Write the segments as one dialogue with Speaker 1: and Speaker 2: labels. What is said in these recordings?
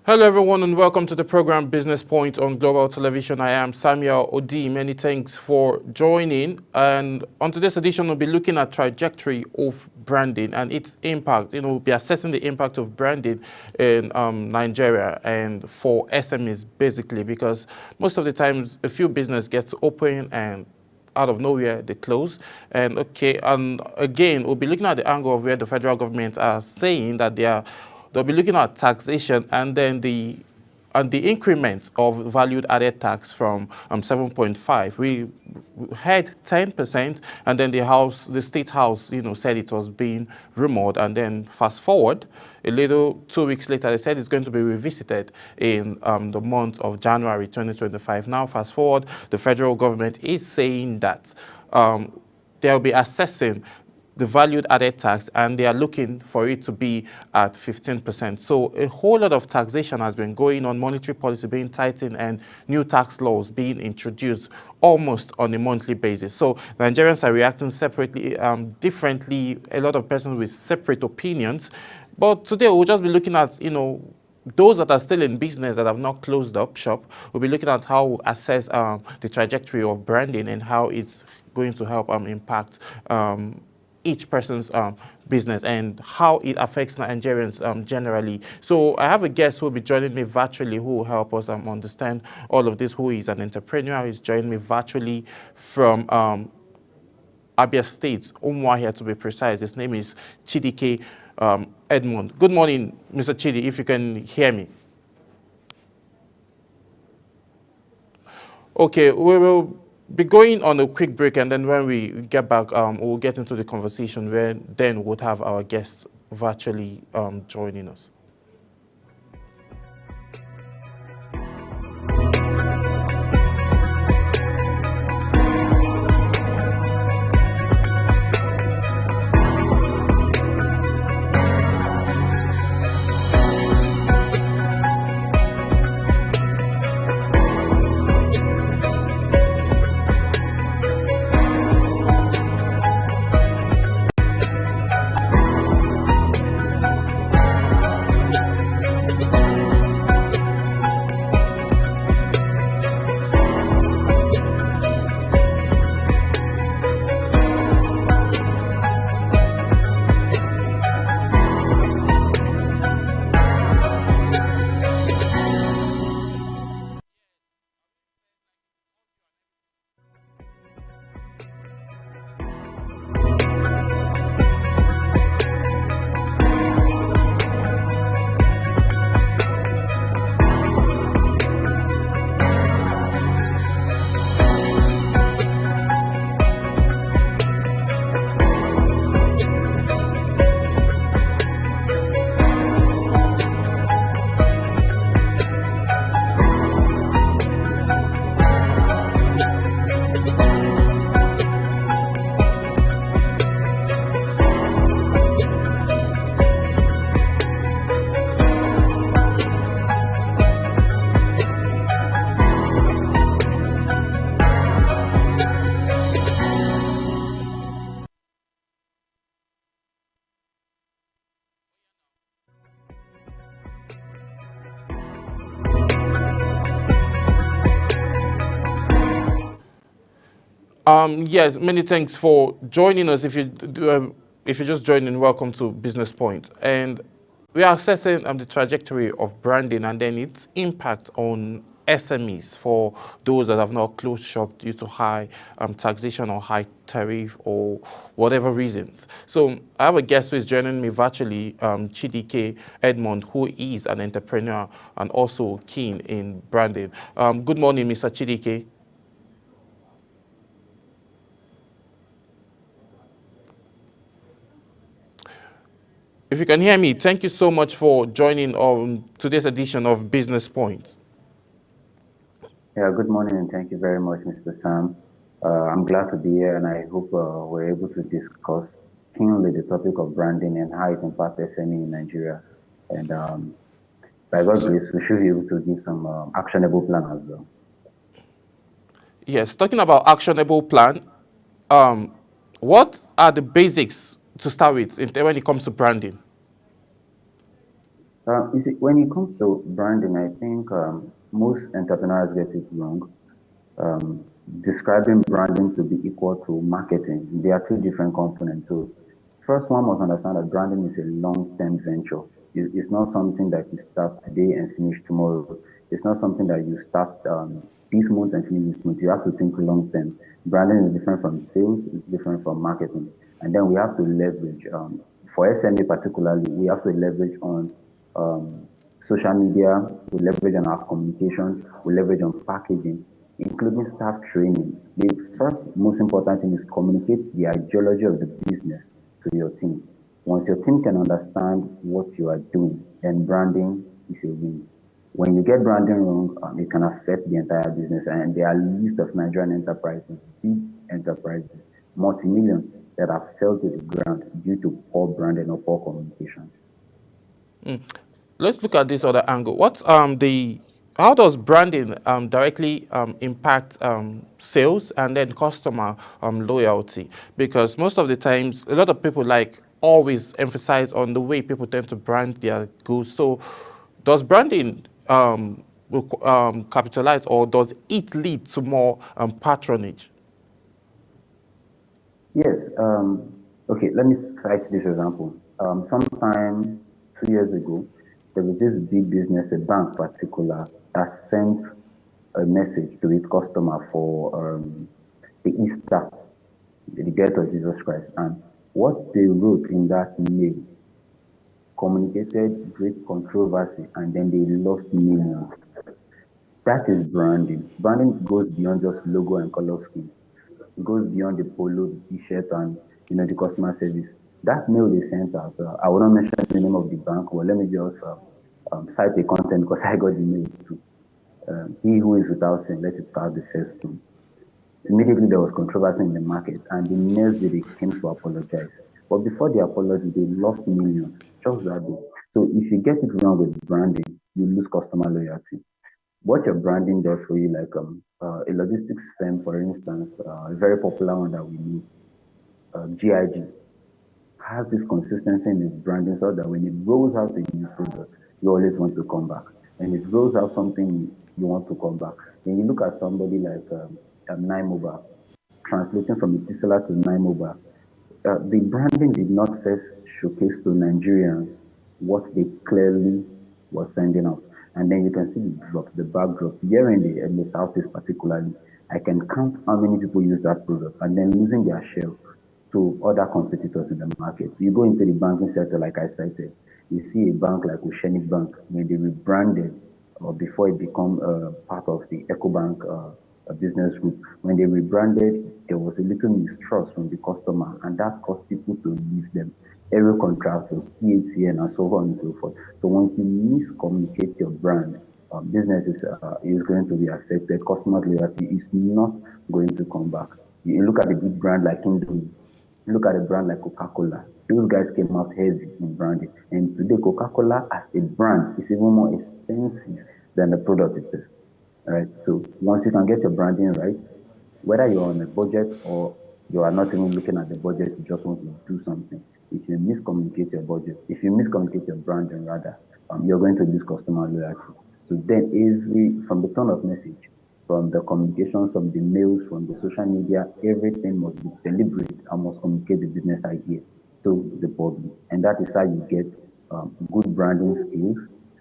Speaker 1: Hello everyone and welcome to the program Business Point on Global Television. I am Samuel Odi. Many thanks for joining. And on today's edition, we'll be looking at trajectory of branding and its impact. We'll be assessing the impact of branding in Nigeria and for SMEs basically, because most of the times a few business gets open and out of nowhere they close. And again, we'll be looking at the angle of where the federal government are saying that they'll be looking at taxation and then the increment of valued added tax from 7.5. We had 10%, and then the state house, said it was being rumored, and then fast forward a little, 2 weeks later, they said it's going to be revisited in the month of January 2025. Now, fast forward, the federal government is saying that they'll be assessing the valued added tax, and they are looking for it to be at 15%. So a whole lot of taxation has been going on, monetary policy being tightened, and new tax laws being introduced almost on a monthly basis. So Nigerians are reacting separately, differently, a lot of persons with separate opinions. But today we'll just be looking at, those that are still in business that have not closed up shop. We'll be looking at how we assess the trajectory of branding and how it's going to help impact each person's business and how it affects Nigerians generally. So I have a guest who will be joining me virtually who will help us understand all of this, who is an entrepreneur. He's joining me virtually from Abia State, Umuahia to be precise. His name is Chidike Edmond. Good morning, Mr. Chidi, if you can hear me. Okay, we will be going on a quick break, and then when we get back, we'll get into the conversation where then we'll have our guests virtually joining us. Yes, many thanks for joining us. If you just joined in, welcome to Business Point. And we are assessing the trajectory of branding and then its impact on SMEs for those that have not closed shop due to high taxation or high tariff or whatever reasons. So I have a guest who is joining me virtually, Chidike Edmond, who is an entrepreneur and also keen in branding. Good morning, Mr. Chidike. If you can hear me, thank you so much for joining on today's edition of Business Point.
Speaker 2: Yeah, good morning and thank you very much, Mr. Sam. I'm glad to be here, and I hope we're able to discuss keenly the topic of branding and how it impacts SME in Nigeria. And by God's grace, we should be able to give some actionable plan as well.
Speaker 1: Yes, talking about actionable plan, what are the basics to start with when it comes to branding?
Speaker 2: You see, when it comes to branding, I think most entrepreneurs get it wrong. Um, Describing branding to be equal to marketing. They are two different components. So, first one must understand that branding is a long-term venture. It's not something that you start today and finish tomorrow. It's not something that you start this month and finish this month. You have to think long-term. Branding is different from sales. It's different from marketing. And then we have to leverage. For SME particularly, we have to leverage on um, social media. We leverage on our communication. We leverage on packaging, including staff training. The first most important thing is communicate the ideology of the business to your team. Once your team can understand what you are doing, then branding is a win. When you get branding wrong, it can affect the entire business. And there are lists of Nigerian enterprises, big enterprises, multi-million, that have fell to the ground due to poor branding or poor communication.
Speaker 1: Let's look at this other angle. What's the how does branding directly impact sales and then customer loyalty? Because most of the times, a lot of people like always emphasize on the way people tend to brand their goods. So, does branding capitalize, or does it lead to more patronage?
Speaker 2: Yes. Okay, let me cite this example. Sometime 2 years ago, there was this big business, a bank particular, that sent a message to its customer for the Easter, the death of Jesus Christ. And what they wrote in that mail communicated great controversy, and then they lost millions. That is branding. Branding goes beyond just logo and color scheme. It goes beyond the polo, the t-shirt, and the customer service. That mail they sent out, I will not mention the name of the bank, but let me just cite the content because I got the mail too. He who is without sin, let it cast the first stone. Immediately there was controversy in the market, and the next day they came to apologize. But before the apology, they lost millions just that day. So if you get it wrong with branding, you lose customer loyalty. What your branding does for you, like a logistics firm, for instance, a very popular one that we know, GIG, has this consistency in its branding so that when it rolls out a new product, you always want to come back. And it rolls out something new, you want to come back. When you look at somebody like Nine Mobile, translating from Etisalat to Nine Mobile, the branding did not first showcase to Nigerians what they clearly was sending out. And then you can see the drop, the backdrop. Here in the Southeast particularly, I can count how many people use that product and then losing their share to other competitors in the market. You go into the banking sector, like I cited, you see a bank like Oceanic Bank, when they rebranded or before it become part of the EcoBank business group, when they rebranded, there was a little mistrust from the customer, and that caused people to leave them. Aero contractors, PHCN, and so on and so forth. So once you miscommunicate your brand, business is going to be affected. Customer loyalty is not going to come back. You look at a big brand like Indomie, look at a brand like Coca-Cola. Those guys came out heavy in branding. And today, Coca-Cola as a brand is even more expensive than the product itself. All right. So once you can get your branding right, whether you're on a budget or you are not even looking at the budget, you just want to do something. If you miscommunicate your budget, if you miscommunicate your branding rather, you're going to lose customer loyalty. So then from the tone of message, from the communications, from the mails, from the social media, everything must be deliberate and must communicate the business idea to the public. And that is how you get good branding skills.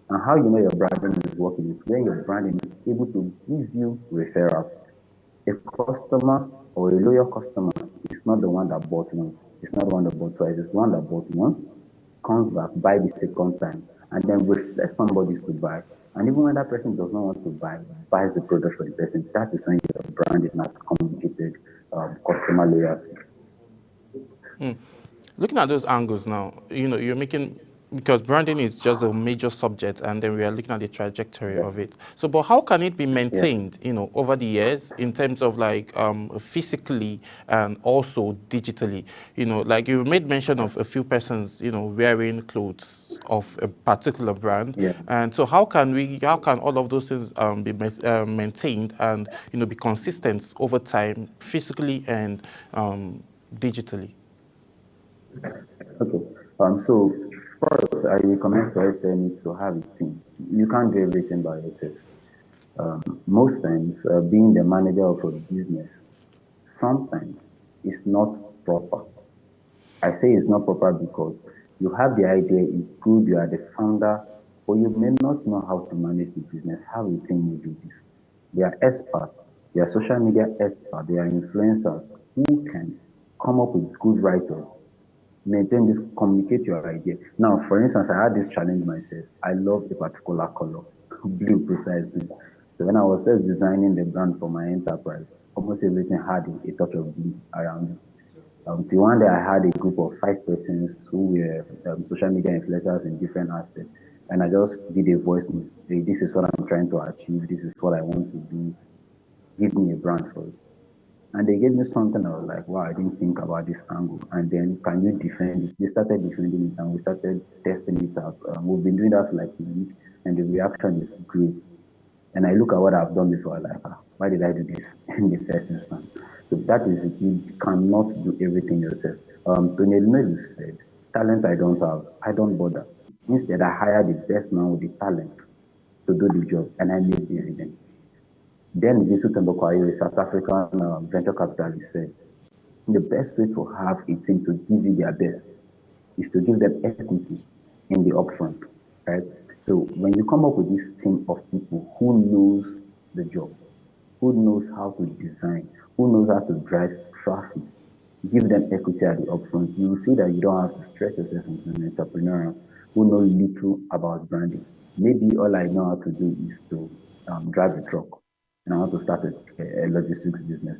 Speaker 2: And how you know your branding is working is when your branding is able to give you referrals. A customer or a loyal customer is not the one that bought once. It's not the one that bought twice. It's the one that bought once, comes back, buy the second time, and then refers somebody to buy. And even when that person does not want to buy, buys the product for the person. That is when your branding has communicated customer loyalty.
Speaker 1: Looking at those angles now, you're making, because branding is just a major subject, and then we are looking at the trajectory
Speaker 2: Yeah.
Speaker 1: of it. So, but how can it be
Speaker 2: Yeah.
Speaker 1: maintained, over the years in terms of like physically and also digitally? Like you made mention of a few persons, wearing clothes of a particular brand,
Speaker 2: Yeah.
Speaker 1: and so how can all of those things be maintained and be consistent over time, physically and digitally?
Speaker 2: Okay. So First, I recommend for SME to have a team. You can't do everything by yourself. Most times, being the manager of a business, sometimes it's not proper. I say it's not proper because you have the idea, it's good, you are the founder, but you may not know how to manage the business. How a team will do this? They are experts, they are social media experts, they are influencers who can come up with good writers, maintain this, communicate your idea. Now, for instance, I had this challenge myself. I love a particular color, blue precisely. So when I was first designing the brand for my enterprise, almost everything had a touch of blue around it. Till one day I had a group of 5 persons who were social media influencers in different aspects. And I just did a voice note. Hey, this is what I'm trying to achieve. This is what I want to do. Give me a brand for it. And they gave me something. I was like, wow, I didn't think about this angle. And then, can you defend it? They started defending it and we started testing it out. We've been doing that for like a week and the reaction is great. And I look at what I've done before, like, why did I do this in the first instance? So that is it. You cannot do everything yourself. Tony Elumelu said, talent I don't have, I don't bother. Instead, I hire the best man with the talent to do the job, and I make the evidence. Then Visu Tembokwayo, a South African venture capitalist, said, the best way to have a team to give you their best is to give them equity in the upfront, right? So when you come up with this team of people who knows the job, who knows how to design, who knows how to drive traffic, give them equity at the upfront, you will see that you don't have to stretch yourself into an entrepreneur who knows little about branding. Maybe all I know how to do is to drive a truck and I want to start a logistics business.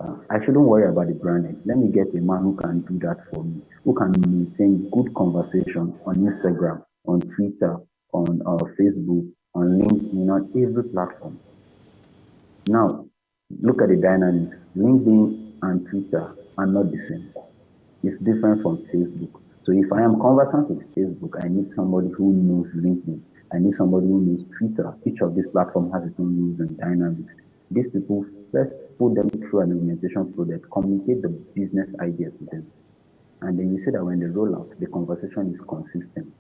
Speaker 2: I shouldn't worry about the branding. Let me get a man who can do that for me, who can maintain good conversation on Instagram, on Twitter, on Facebook, on LinkedIn, on every platform. Now, look at the dynamics. LinkedIn and Twitter are not the same. It's different from Facebook. So if I am conversant with Facebook, I need somebody who knows LinkedIn. I need somebody who knows Twitter. Each of these platforms has its own rules and dynamics. These people first put them through an implementation project, communicate the business idea to them. And then you see that when they roll out, the conversation is consistent.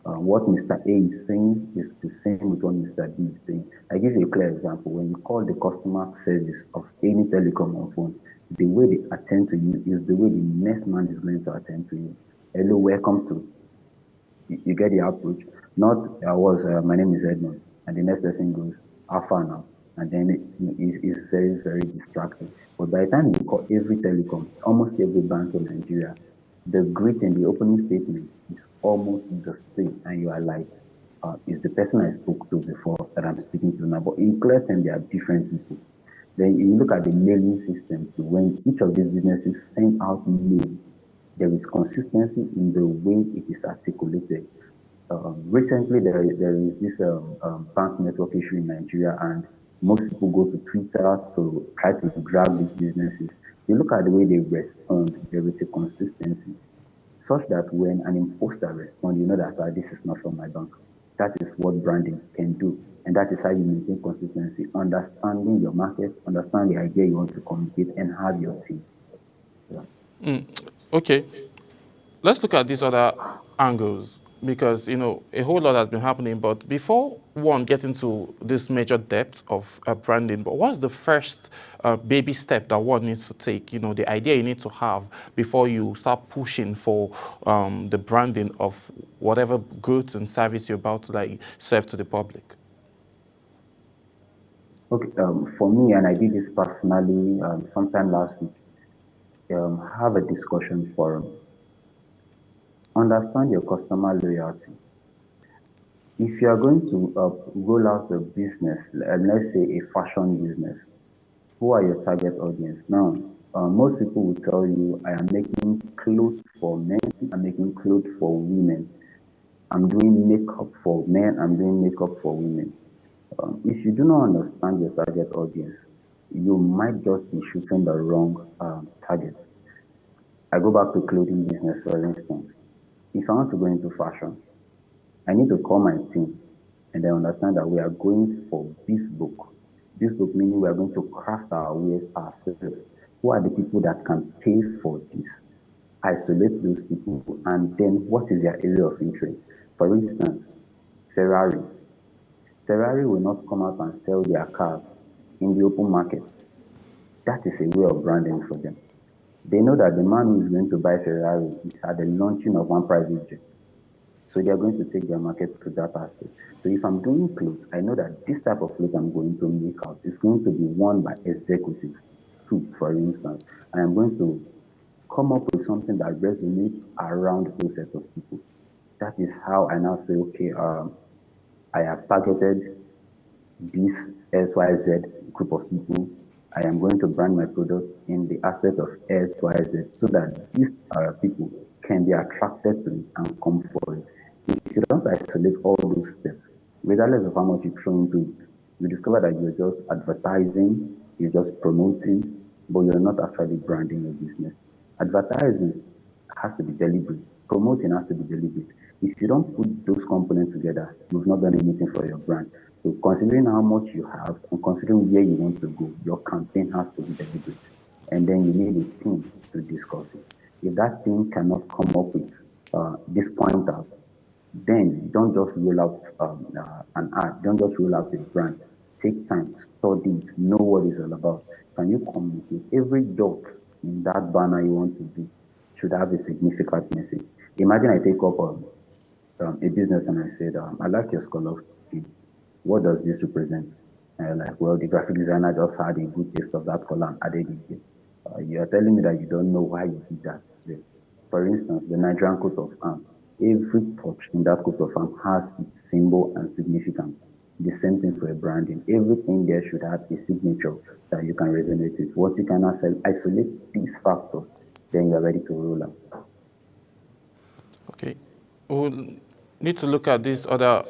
Speaker 2: What Mr. A is saying is the same with what Mr. B is saying. I give you a clear example. When you call the customer service of any telecom on phone, the way they attend to you is the way the next man is going to attend to you. Hello, welcome to. You get the approach. Not, my name is Edmund, and the next person goes, how far now? And then it's very, very distracting. But by the time you call every telecom, almost every bank in Nigeria, the greeting, the opening statement is almost the same. And you are like, is the person I spoke to before that I'm speaking to now. But in clear terms, they are different people. Then you look at the mailing system. So when each of these businesses send out mail, there is consistency in the way it is articulated. Recently, there is this bank network issue in Nigeria, and most people go to Twitter to try to grab these businesses. You look at the way they respond, there is a consistency, such that when an imposter responds, you know that this is not from my bank. That is what branding can do. And that is how you maintain consistency, understanding your market, understand the idea you want to communicate, and have your team. Yeah.
Speaker 1: Okay. Let's look at these other angles because, a whole lot has been happening. But before one get into this major depth of branding, but what's the first baby step that one needs to take? The idea you need to have before you start pushing for the branding of whatever goods and service you're about to serve to the public.
Speaker 2: Okay, for me, and I did this personally sometime last week, have a discussion forum. Understand your customer loyalty. If you are going to roll out a business, let's say a fashion business, who are your target audience? Now, most people will tell you, I am making clothes for men, I'm making clothes for women. I'm doing makeup for men, I'm doing makeup for women. If you do not understand your target audience, you might just be shooting the wrong target. I go back to clothing business, for instance. If I want to go into fashion, I need to call my team and then understand that we are going for bespoke. Bespoke meaning we are going to craft our wares ourselves. Who are the people that can pay for this? isolate those people, and then what is their area of interest? For instance, Ferrari. Ferrari will not come out and sell their cars in the open market. That is a way of branding for them. They know that the man who is going to buy Ferrari is at the launching of one private jet. So they are going to take their market to that aspect. So if I'm doing clothes, I know that this type of clothes I'm going to make out is going to be worn by executives, suits, for instance. I am going to come up with something that resonates around those set of people. That is how I now say, okay, I have targeted this XYZ group of people. I am going to brand my product in the aspect of XYZ so that these people can be attracted to it and come for it. If you don't isolate all those steps, regardless of how much you throw into it, you discover that you're just advertising, you're just promoting, but you're not actually branding your business. Advertising has to be deliberate. Promoting has to be deliberate. If you don't put those components together, you've not done anything for your brand. So considering how much you have and considering where you want to go, your campaign has to be deliberate. And then you need a team to discuss it. If that team cannot come up with this pointers, then don't just roll out an ad, don't just roll out a brand. Take time, study it, know what it's all about. Can you communicate? Every dot in that banner you want to do should have a significant message. Imagine I take up a business and I said, I like your scholar scheme. What does this represent? Like, well, the graphic designer just had a good taste of that color and added it here. You are telling me that you don't know why you did that. For instance, the Nigerian coat of arms. Every touch in that coat of arms has its symbol and significance. The same thing for a branding. Everything there should have a signature that you can resonate with. What you can isolate these factors, then you're ready to roll out.
Speaker 1: Okay. We'll need to look at these other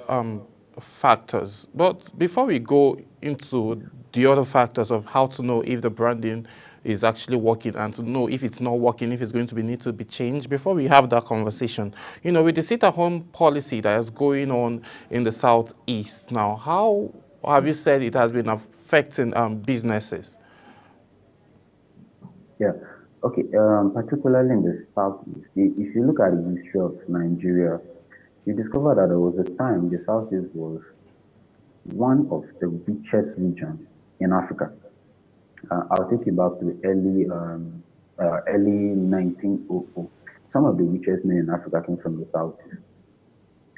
Speaker 1: factors. But before we go into the other factors of how to know if the branding is actually working and to know if it's not working, if it's going to need to be changed, before we have that conversation, with the sit-at-home policy that is going on in the Southeast now, how have you said it has been affecting businesses?
Speaker 2: Yeah. Okay. Particularly in the Southeast, if you look at the history of Nigeria, you discover that there was a time the Southeast was one of the richest regions in Africa. I'll take you back to early 1900. Some of the richest men in Africa came from the Southeast.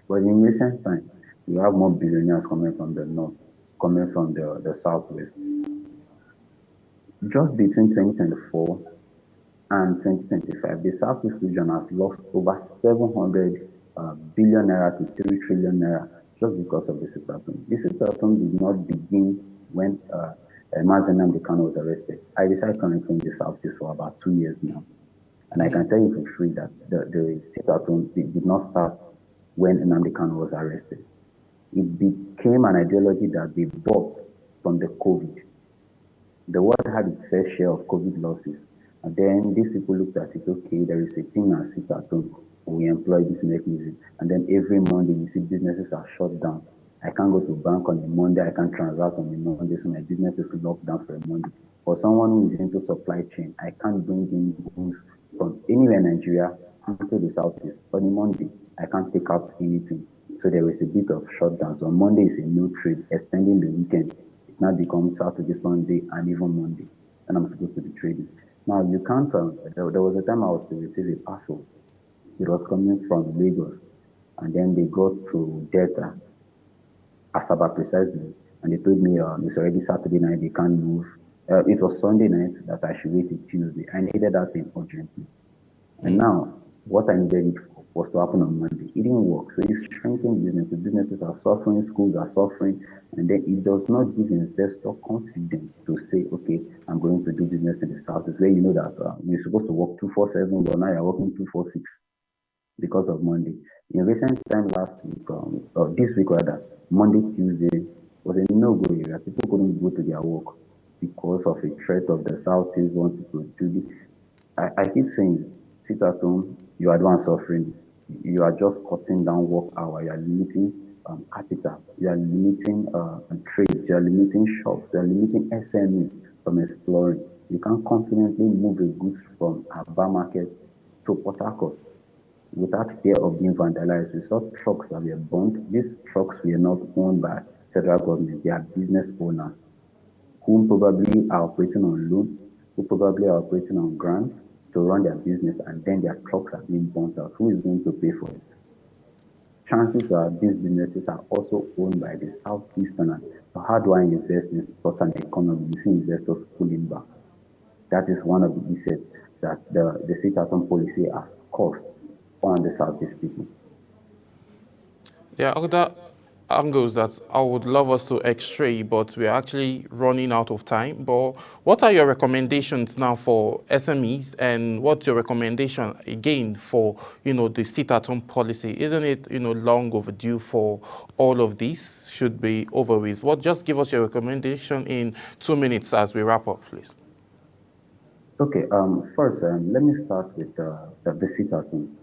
Speaker 2: But in recent times, you have more billionaires coming from the north, coming from the southwest. Just between 2024 and 2025, the Southeast region has lost over 700 billion naira to 3 trillion naira just because of the sit-at-home. The sit-at-home did not begin when Mazi Nnamdi Kanu was arrested. I reside currently in the Southeast for about 2 years now. And I can tell you for free that the sit-at-home did not start when Nnamdi Kanu was arrested. It became an ideology that they bought from the COVID. The world had its fair share of COVID losses. And then these people looked at it, okay, there is a thing as sit-at-home. We employ this mechanism. And then every Monday, you see businesses are shut down. I can't go to bank on a Monday. I can't transact on a Monday. So my business is locked down for a Monday. For someone who is into supply chain, I can't bring in goods from anywhere in Nigeria into the Southeast. On a Monday, I can't take out anything. So there is a bit of shutdown. So on Monday is a no trade, extending the weekend. It now becomes Saturday, Sunday, and even Monday. And I'm supposed to be trading. Now you can't, there was a time I was to receive a parcel. It was coming from Lagos. And then they got to Delta, Asaba precisely. And they told me it's already Saturday night, they can't move. It was Sunday night that I should wait till Tuesday. I needed that thing urgently. And now, what I needed it for was to happen on Monday. It didn't work. So it's shrinking business. The businesses are suffering, schools are suffering, and then it does not give investor confidence to say, okay, I'm going to do business in the South. It's where you know that you're supposed to work 247, but now you're working 246 because of Monday. In recent time last week, or this week rather, Monday, Tuesday was a no-go area. People couldn't go to their work because of a threat of the Southeast wanting to do this. I keep saying, sit at home, you are the one suffering. You are just cutting down work hour. You are limiting capital. You are limiting trades. You are limiting shops. You are limiting SMEs from exploring. You can't confidently move the goods from Aba market to Port Harcourt without fear of being vandalized. We saw trucks that were burnt. These trucks were not owned by federal government. They are business owners who probably are operating on loan, who probably are operating on grants to run their business, and then their trucks are being burnt out. Who is going to pay for it? Chances are these businesses are also owned by the Southeasterners. So how do I invest in such an economy? You see investors pulling back. That is one of the effects that the sit-at-home policy has caused on the Southeast people.
Speaker 1: There are other angles that I would love us to x-ray, but we're actually running out of time. But what are your recommendations now for SMEs, and what's your recommendation again for, the sit-at-home policy? Isn't it, long overdue for all of this should be over with? Just give us your recommendation in 2 minutes as we wrap up, please.
Speaker 2: Okay, first, let me start with the sit-at-home.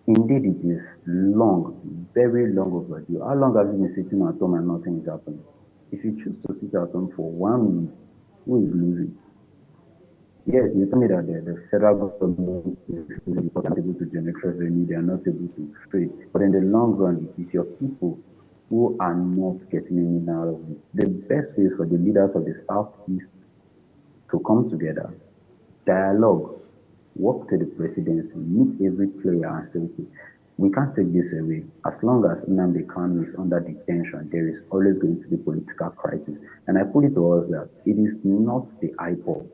Speaker 2: Indeed, it is long, very long overdue. How long have you been sitting at home and nothing is happening? If you choose to sit at home for 1 minute, who is losing? Yes, you told me that the federal government is not able to generate revenue, they are not able to trade. But in the long run, it is your people who are not getting anything out of it. The best way is for the leaders of the Southeast to come together, dialogue, work to the presidency, meet every player and say, okay, we can't take this away. As long as Nnamdi Kanu is under detention, there is always going to be political crisis. And I put it to us that it is not the IPOB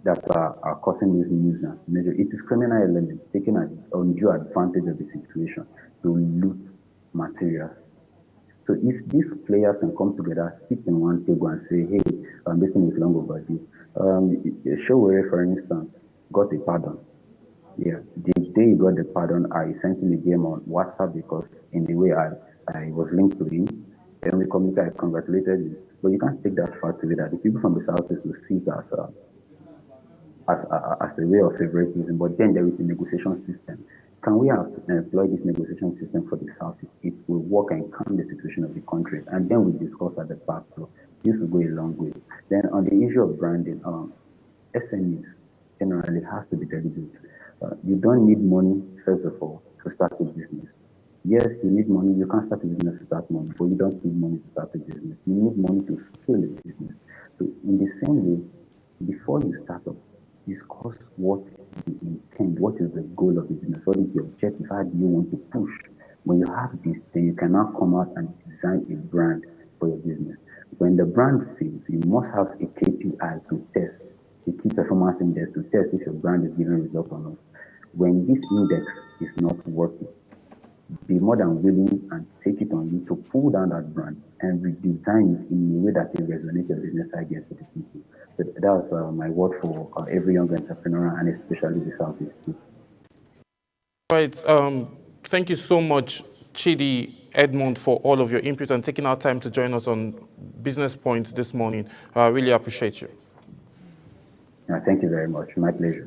Speaker 2: that are causing this nuisance. It is criminal elements taking undue advantage of the situation to loot materials. So if these players can come together, sit in one table and say, hey, this thing is long overdue. Showore, for instance, got a pardon. Yeah, the day he got the pardon, I sent him a DM on WhatsApp because in the way I was linked to him, and we communicated, I congratulated him. But you can't take that far to be that the people from the Southeast will see it as a way of favoritism, but then there is a negotiation system. Can we have employ this negotiation system for the Southeast? It will work and calm the situation of the country, and then we discuss at the back. So this will go a long way. Then on the issue of branding, SMEs generally has to be deliberate. You don't need money, first of all, to start a business. Yes, you need money. You can't start a business without money, but you don't need money to start a business. You need money to scale a business. So in the same way, before you start up, discuss what you intend, what is the goal of the business, what is the objective, how do you want to push. When you have this, then you can now come out and design a brand for your business. When the brand fails, you must have a KPI to test, a key performance index to test if your brand is giving results or not. When this index is not working, be more than willing and take it on you to pull down that brand and redesign it in a way that it resonates your business ideas with the people. So that's my word for every young entrepreneur and especially the Southeast.
Speaker 1: Right. Thank you so much, Chidi Edmond, for all of your input and taking our time to join us on Business Points this morning. I really appreciate you.
Speaker 2: Thank you very much. My pleasure.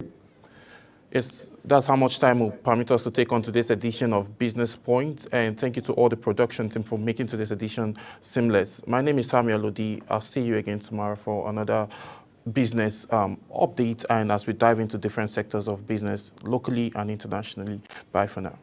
Speaker 1: Yes, that's how much time will permit us to take on today's edition of Business Point. And thank you to all the production team for making today's edition seamless. My name is Samuel Odi. I'll see you again tomorrow for another business update, and as we dive into different sectors of business locally and internationally. Bye for now.